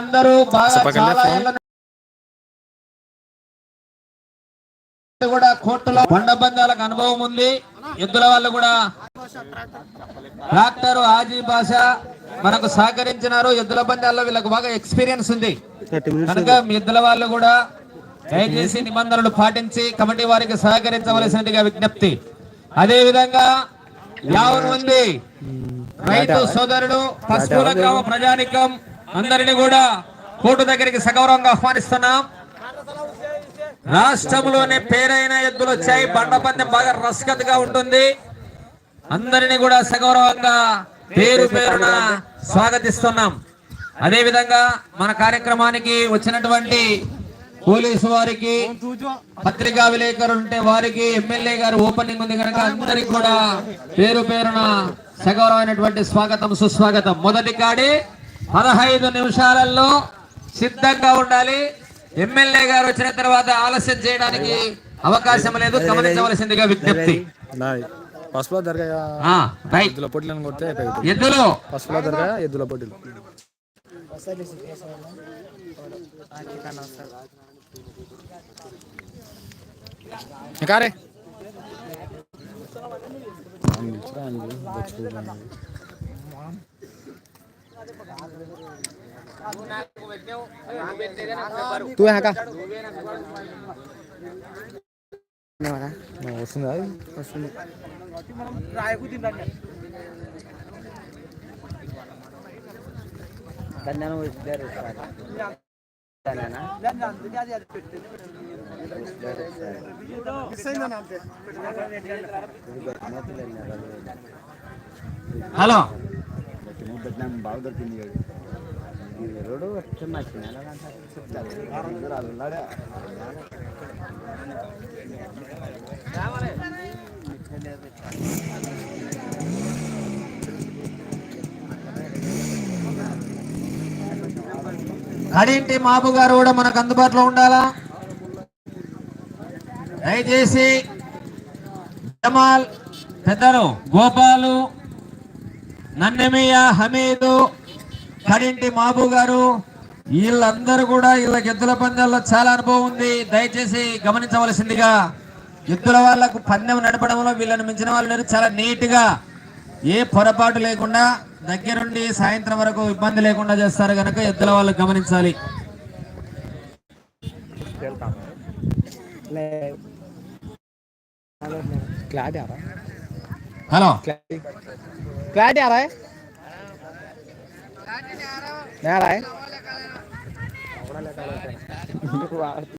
అందరూ బాగా చాలా ఏళ్ళ కూడా కోర్టులో బండబంధాలకు అనుభవం ఉంది. ఎద్దుల వాళ్ళు కూడా డాక్టర్ ఆజీ భాష మనకు సహకరించినారు. ఎద్దుల బంధాల్లో వీళ్ళకు బాగా ఎక్స్పీరియన్స్ ఉంది కనుక మీ ఎద్దుల వాళ్ళు కూడా దయచేసి నిబంధనలు పాటించి కమిటీ వారికి సహకరించవలసినదిగా విజ్ఞప్తి. అదే విధంగా యావన్ ఉంది రైతు సోదరుడు పశువుల గ్రామ ప్రజానికం అందరినీ కూడా కోర్టు దగ్గరికి సగౌరవంగా ఆహ్వానిస్తున్నాం. రాష్ట్రంలోనే పేరైన ఎద్దులు వచ్చాయి. బండపందెం బాగా రసకత్తుగా ఉంటుంది. అందరినీ కూడా సగౌరవంగా పేరు పేరున స్వాగతిస్తున్నాం. అదే విధంగా మన కార్యక్రమానికి వచ్చినటువంటి పోలీసు వారికి, పత్రికా విలేకరులు ఉంటే వారికి, ఎమ్మెల్యే గారు ఓపెనింగ్ ఉంది కనుక అందరికి కూడా పేరు పేరున సగౌరవమైనటువంటి స్వాగతం సుస్వాగతం. మొదటి కాడి 15 నిమిషాలలో సిద్ధంగా ఉండాలి. ఎమ్మెల్యే గారు వచ్చిన తర్వాత ఆలస్యం చేయడానికి అవకాశం లేదు, గమనించవలసిందిగా విజ్ఞప్తి. ఎద్దులు तू यहाँ का వస్తుందా? వస్తుంది. హలో కడింటి మాబు గారు కూడా మనకు అందుబాటులో ఉండాలా. దయచేసి జమాల్ పెద్దలు, గోపాలు, నన్నెమయ్య, హమీదు, కడింటి మాబు గారు వీళ్ళందరూ కూడా వీళ్ళకి ఎద్దుల పందాల్లో చాలా అనుభవం ఉంది. దయచేసి గమనించవలసిందిగా. ఎద్దుల వాళ్ళకు పందెం నడపడంలో వీళ్ళని మించిన వాళ్ళు చాలా నీట్ గా ఏ పొరపాటు లేకుండా దగ్గరుండి సాయంత్రం వరకు ఇబ్బంది లేకుండా చేస్తారు కనుక ఎద్దుల వాళ్ళు గమనించాలి. హలో क्लैरिटी आ रहा है? नहीं आ रहा है?